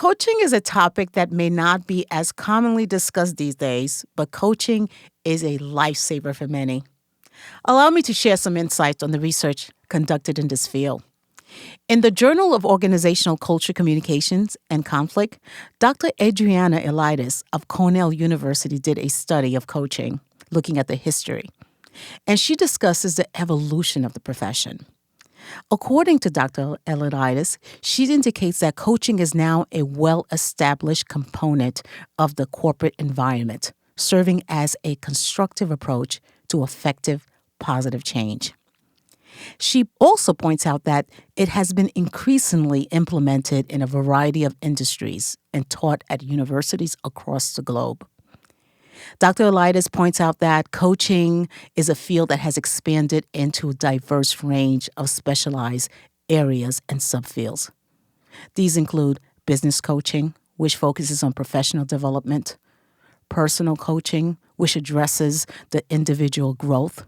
Coaching is a topic that may not be as commonly discussed these days, but coaching is a lifesaver for many. Allow me to share some insights on the research conducted in this field. In the Journal of Organizational Culture Communications and Conflict, Dr. Adriana Eliades of Cornell University did a study of coaching, looking at the history, and she discusses the evolution of the profession. According to Dr. Eliades, she indicates that coaching is now a well-established component of the corporate environment, serving as a constructive approach to effective, positive change. She also points out that it has been increasingly implemented in a variety of industries and taught at universities across the globe. Dr. Eliades points out that coaching is a field that has expanded into a diverse range of specialized areas and subfields. These include business coaching, which focuses on professional development, personal coaching, which addresses the individual growth,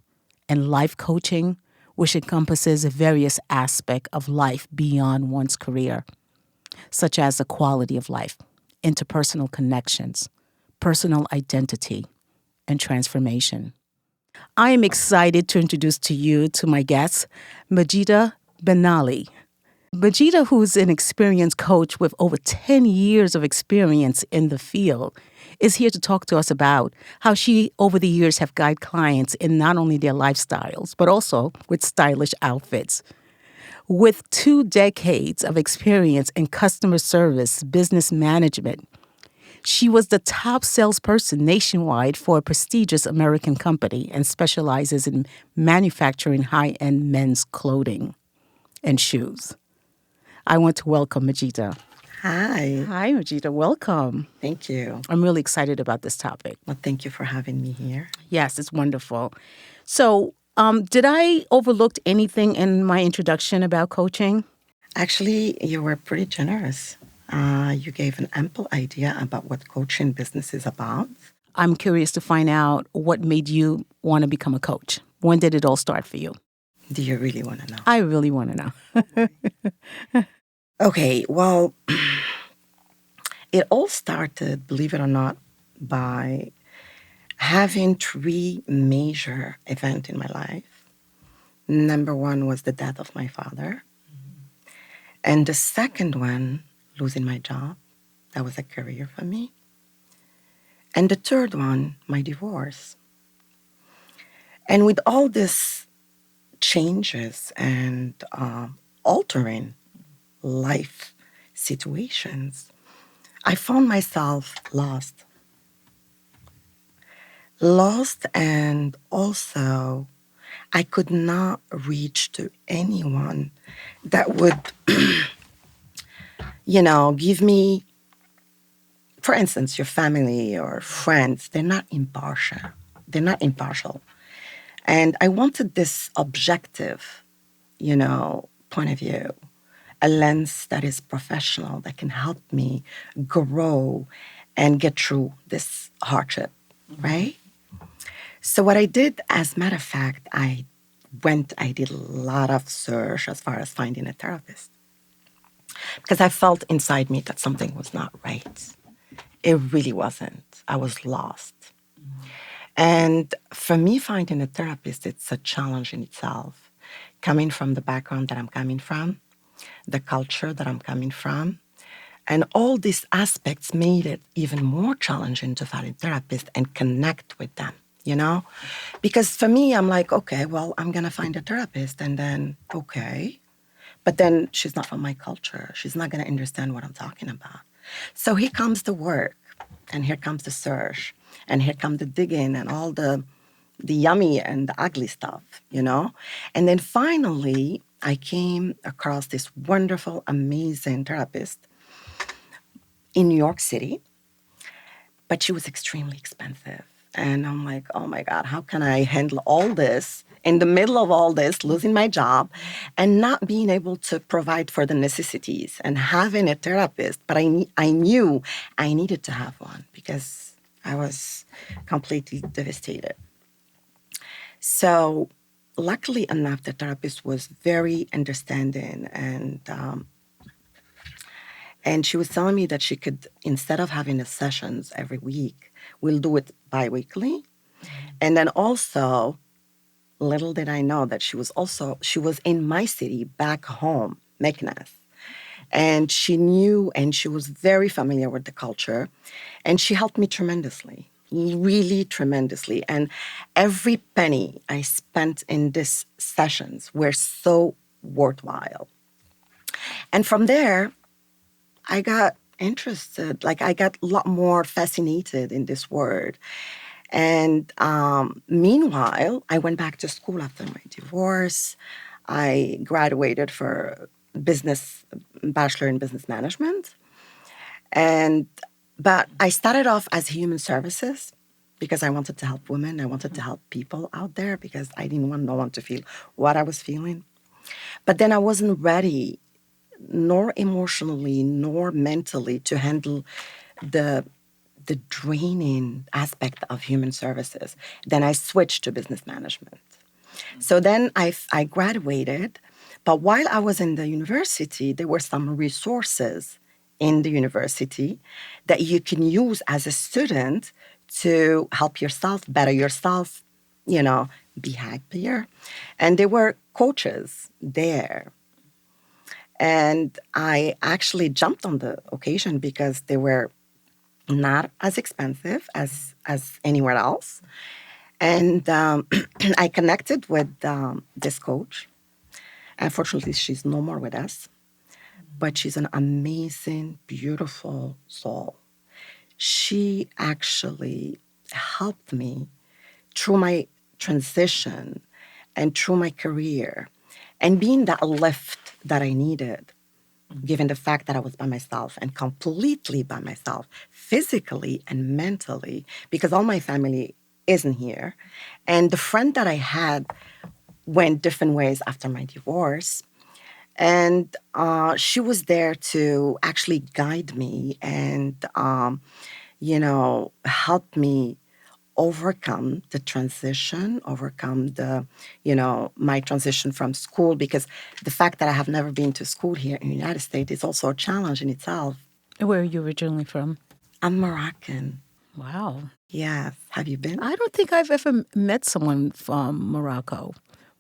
and life coaching, which encompasses various aspects of life beyond one's career, such as the quality of life, interpersonal connections, personal identity, and transformation. I am excited to introduce to my guest, Majida Benali. Majida, who's an experienced coach with over 10 years of experience in the field, is here to talk to us about how she, over the years, have guided clients in not only their lifestyles, but also with stylish outfits. With 2 decades of experience in customer service, business management, she was the top salesperson nationwide for a prestigious American company and specializes in manufacturing high-end men's clothing and shoes. I want to welcome Majida. Hi. Hi, Majida. Welcome. Thank you. I'm really excited about this topic. Well, thank you for having me here. Yes, it's wonderful. So, did I overlook anything in my introduction about coaching? Actually, you were pretty generous. You gave an ample idea about what coaching business is about. I'm curious to find out what made you want to become a coach. When did it all start for you? Do you really want to know? I really want to know. Okay, well, it all started, believe it or not, by having 3 major events in my life. Number 1 was the death of my father. And the second one, losing my job. That was a career for me. And the third one, my divorce. And with all these changes and altering life situations, I found myself lost. Lost, and also I could not reach to anyone that would, give me, for instance, your family or friends. They're not impartial. They're not impartial. And I wanted this objective, point of view, a lens that is professional, that can help me grow and get through this hardship, right? So what I did, as a matter of fact, I did a lot of search as far as finding a therapist, because I felt inside me that something was not right. It really wasn't. I was lost. And for me, finding a therapist, it's a challenge in itself. Coming from the background that I'm coming from, the culture that I'm coming from, and all these aspects made it even more challenging to find a therapist and connect with them, Because for me, I'm like, okay, well, I'm going to find a therapist, and then, okay. But then she's not from my culture. She's not going to understand what I'm talking about. So here comes the work, and here comes the search, and here comes the digging and all the yummy and the ugly stuff, And then finally, I came across this wonderful, amazing therapist in New York City, but she was extremely expensive. And I'm like, oh my God, how can I handle all this in the middle of all this, losing my job and not being able to provide for the necessities and having a therapist? But I knew I needed to have one because I was completely devastated. So luckily enough, the therapist was very understanding and And she was telling me that she could, instead of having the sessions every week, we'll do it biweekly. And then also, little did I know that she was in my city back home, Meknes. And she knew and she was very familiar with the culture. And she helped me tremendously, really tremendously. And every penny I spent in these sessions were so worthwhile. And from there, I got interested, like I got a lot more fascinated in this word. And meanwhile, I went back to school after my divorce. I graduated for bachelor in business management. And but I started off as human services because I wanted to help women. I wanted to help people out there because I didn't want no one to feel what I was feeling. But then I wasn't ready, nor emotionally, nor mentally, to handle the the draining aspect of human services. Then I switched to business management. So then I graduated, but while I was in the university, there were some resources in the university that you can use as a student to help yourself, better yourself, you know, be happier. And there were coaches there. And I actually jumped on the occasion because they were not as expensive as anywhere else. And I connected with this coach. Unfortunately, she's no more with us, but she's an amazing, beautiful soul. She actually helped me through my transition and through my career and being that lift that I needed, given the fact that I was by myself and completely by myself, physically and mentally, because all my family isn't here. And the friend that I had went different ways after my divorce. And she was there to actually guide me and, help me overcome the transition, overcome my transition from school, because the fact that I have never been to school here in the United States is also a challenge in itself. Where are you originally from? I'm Moroccan. Wow. Yes. Have you been? I don't think I've ever met someone from Morocco.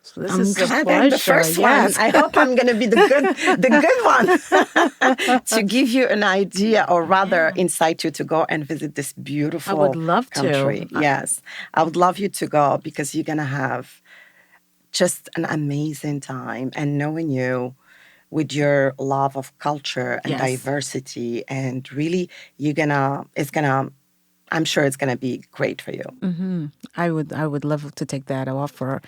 So this I'm is a glad I'm the pleasure. first Yes. one. I hope I'm going to be the good one to give you an idea, or rather incite you to go and visit this beautiful I would love country. to. Yes, I would love you to go because you're going to have just an amazing time. And knowing you with your love of culture and Yes. diversity, and really, I'm sure it's going to be great for you. I would love to take that offer.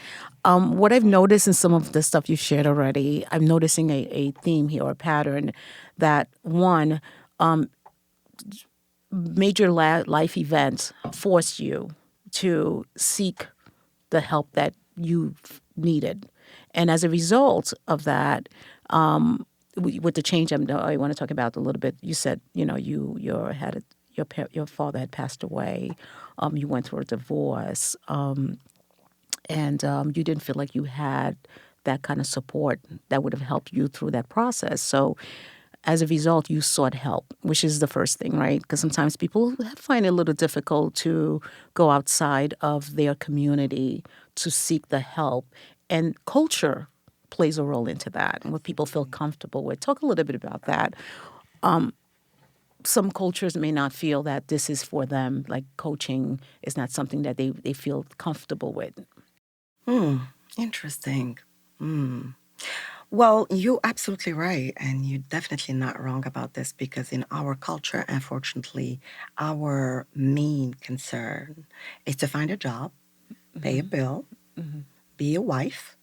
What I've noticed in some of the stuff you shared already, I'm noticing a theme here, a pattern that one, major life events forced you to seek the help that you needed. And as a result of that, with the change I want to talk about a little bit, you said, your father had passed away. You went through a divorce. And you didn't feel like you had that kind of support that would have helped you through that process. So as a result, you sought help, which is the first thing, right? Because sometimes people find it a little difficult to go outside of their community to seek the help. And culture plays a role into that and what people feel comfortable with. Talk a little bit about that. Some cultures may not feel that this is for them, like coaching is not something that they feel comfortable with. Interesting. Well, you're absolutely right. And you're definitely not wrong about this because in our culture, unfortunately, our main concern is to find a job, pay a bill, be a wife,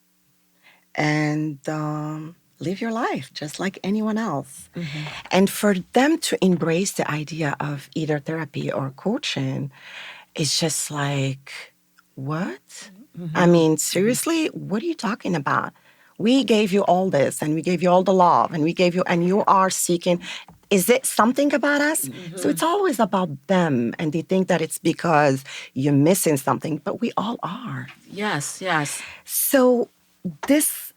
and live your life just like anyone else. And for them to embrace the idea of either therapy or coaching, it's just like, what? I mean, seriously, what are you talking about? We gave you all this and we gave you all the love and we gave you, and you are seeking, is it something about us? So it's always about them. And they think that it's because you're missing something, but we all are. Yes, yes. So this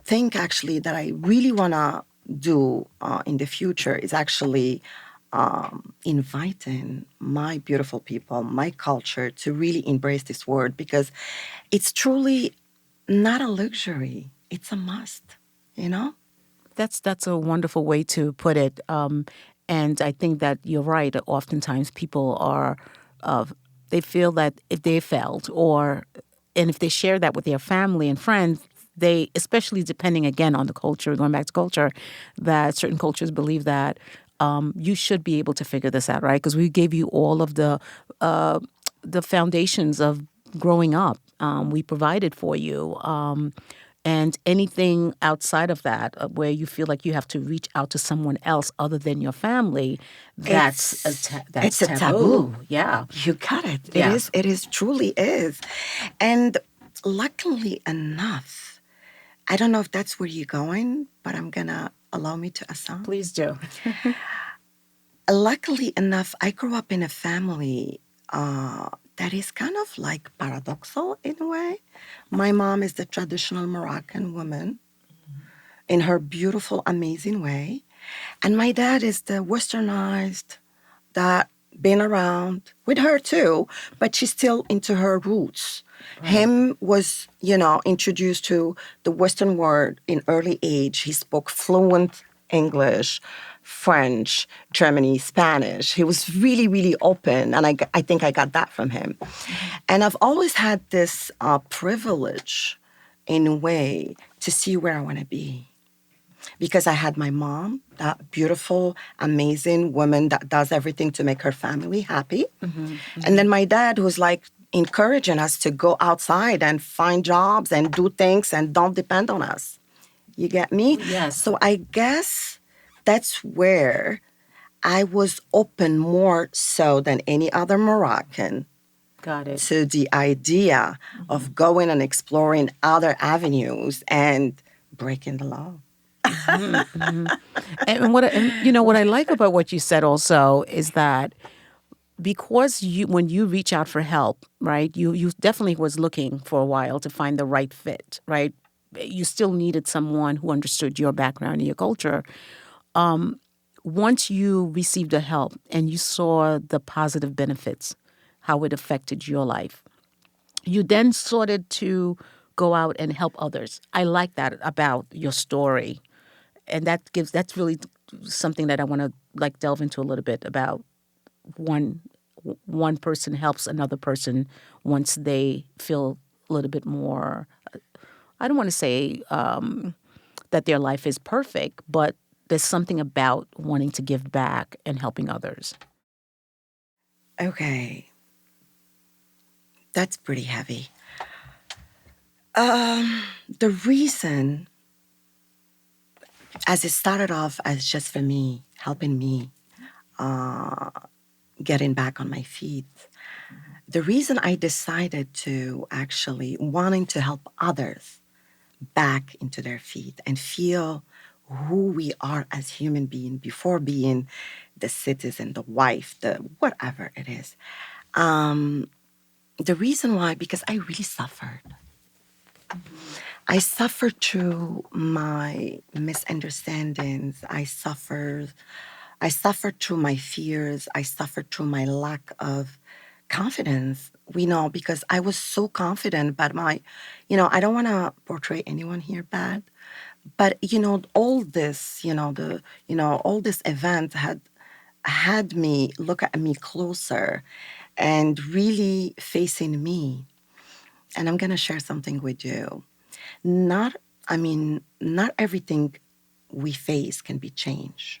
thing actually that I really want to do in the future is actually inviting my beautiful people, my culture, to really embrace this word, because it's truly not a luxury. It's a must, you know? That's a wonderful way to put it. And I think that you're right. Oftentimes, people are they feel that if they failed, and if they share that with their family and friends, they, especially depending again on the culture, going back to culture, that certain cultures believe that you should be able to figure this out, right? Because we gave you all of the foundations of growing up. We provided for you. And anything outside of that, where you feel like you have to reach out to someone else other than your family, that's It's a taboo. taboo. Yeah, You got it. yeah. It is truly is. And luckily enough, I don't know if that's where you're going, but I'm gonna allow me to assume. Please do. Luckily enough, I grew up in a family that is kind of like paradoxal in a way. My mom is the traditional Moroccan woman in her beautiful, amazing way. And my dad is the westernized, that been around with her too, but she's still into her roots. Right. Him was, introduced to the Western world in early age. He spoke fluent English, French, Germany, Spanish. He was really, really open, and I think I got that from him. And I've always had this privilege, in a way, to see where I want to be. Because I had my mom, that beautiful, amazing woman that does everything to make her family happy. Mm-hmm, mm-hmm. And then my dad, who's like encouraging us to go outside and find jobs and do things and don't depend on us. You get me? Yes. So I guess that's where I was open more so than any other Moroccan. Got it. To the idea of going and exploring other avenues and breaking the law. And what I like about what you said also is that because when you reach out for help, right, you definitely was looking for a while to find the right fit, right? You still needed someone who understood your background and your culture. Once you received the help and you saw the positive benefits, how it affected your life, you then started to go out and help others. I like that about your story. And that's really something that I want to like delve into a little bit about. One person helps another person once they feel a little bit more. I don't want to say that their life is perfect, but there's something about wanting to give back and helping others. Okay, that's pretty heavy. The reason, as it started off as just for me, helping me getting back on my feet, the reason I decided to actually wanting to help others back into their feet and feel who we are as human beings before being the citizen, the wife, the whatever it is. The reason why, because I really suffered. I suffered through my misunderstandings. I suffered through my fears. I suffered through my lack of confidence. Because I was so confident, but I don't want to portray anyone here bad, but all this, all this event had me look at me closer and really facing me. And I'm gonna share something with you. Not, not everything we face can be changed,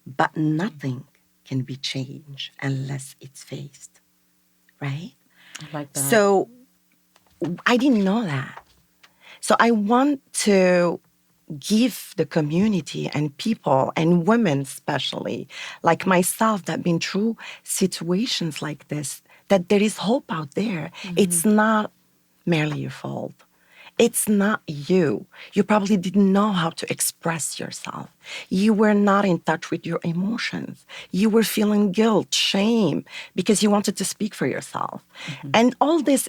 but nothing can be changed unless it's faced, right? I like that. So I didn't know that. So I want to give the community and people and women especially, like myself, that been through situations like this, that there is hope out there. Mm-hmm. It's not merely your fault. It's not you. You probably didn't know how to express yourself. You were not in touch with your emotions. You were feeling guilt, shame, because you wanted to speak for yourself. Mm-hmm. And all this,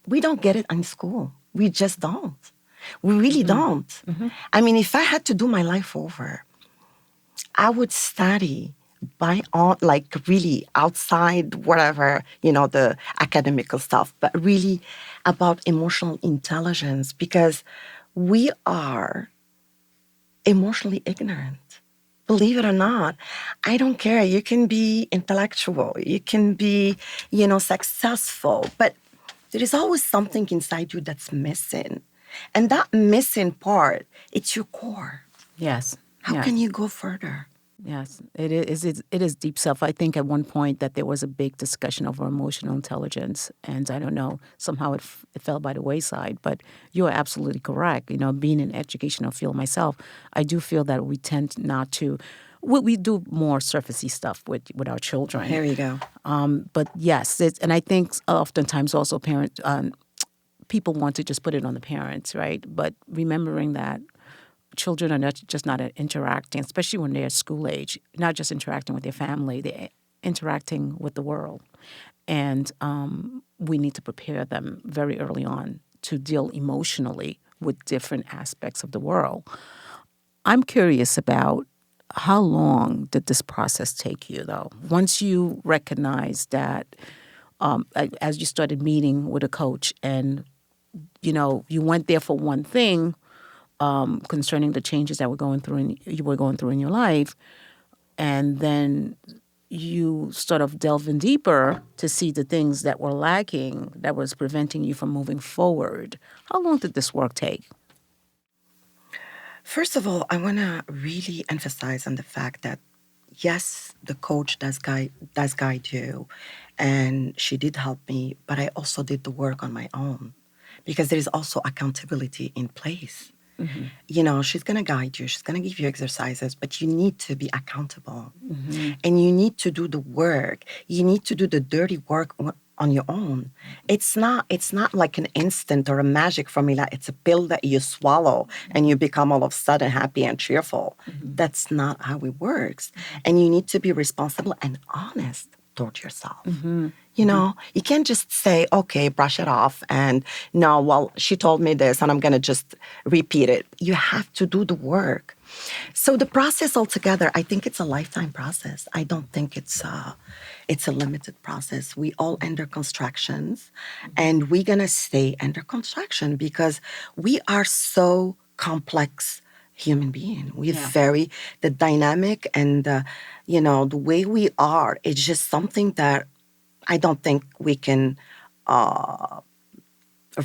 we don't get it in school. We just don't. We really don't. I mean, if I had to do my life over, I would study by all, like really outside whatever, the academical stuff, but really about emotional intelligence, because we are emotionally ignorant. Believe it or not, I don't care. You can be intellectual, you can be, successful, but there is always something inside you that's missing. And that missing part, it's your core. Yes. How Yes. can you go further? Yes, it is. It is deep self. I think at one point that there was a big discussion over emotional intelligence, and I don't know, somehow it fell by the wayside. But you are absolutely correct. Being in educational field myself, I do feel that we tend not to. We do more surfacey stuff with our children. Here you go. But yes, and I think oftentimes also people want to just put it on the parents, right? But remembering that children are not interacting, especially when they're school age, not just interacting with their family, they're interacting with the world. And we need to prepare them very early on to deal emotionally with different aspects of the world. I'm curious about how long did this process take you, though? Once you recognized that, as you started meeting with a coach and, you went there for one thing, concerning the changes that you were going through in your life, and then you sort of delve in deeper to see the things that were lacking that was preventing you from moving forward. How long did this work take? First of all, I want to really emphasize on the fact that yes, the coach does guide you, and she did help me, but I also did the work on my own because there is also accountability in place. She's going to guide you, she's going to give you exercises, but you need to be accountable. And you need to do the work. You need to do the dirty work on your own. It's not like an instant or a magic formula. It's a pill that you swallow and you become all of a sudden happy and cheerful. That's not how it works. And you need to be responsible and honest toward yourself. You can't just say, okay, brush it off. And no, well, she told me this and I'm going to just repeat it. You have to do the work. So the process altogether, I think it's a lifetime process. I don't think it's a limited process. We all under constructions, and we're going to stay under construction because we are so complex human being. We're the dynamic and, the way we are, it's just something that I don't think we can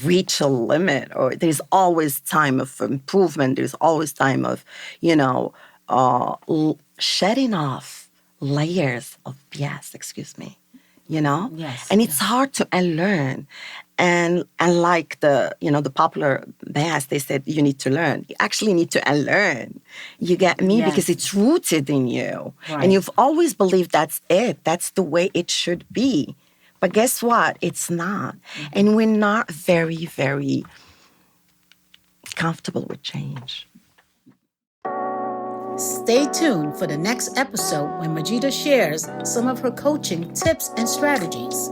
reach a limit, or there's always time of improvement. There's always time of, shedding off layers of BS, excuse me, Yes. And it's hard to unlearn. And like the popular BS, they said you need to learn. You actually need to unlearn. You get me? Yes. Because it's rooted in you. Right. And you've always believed that's it. That's the way it should be. But guess what? It's not. And we're not very, very comfortable with change. Stay tuned for the next episode when Majida shares some of her coaching tips and strategies.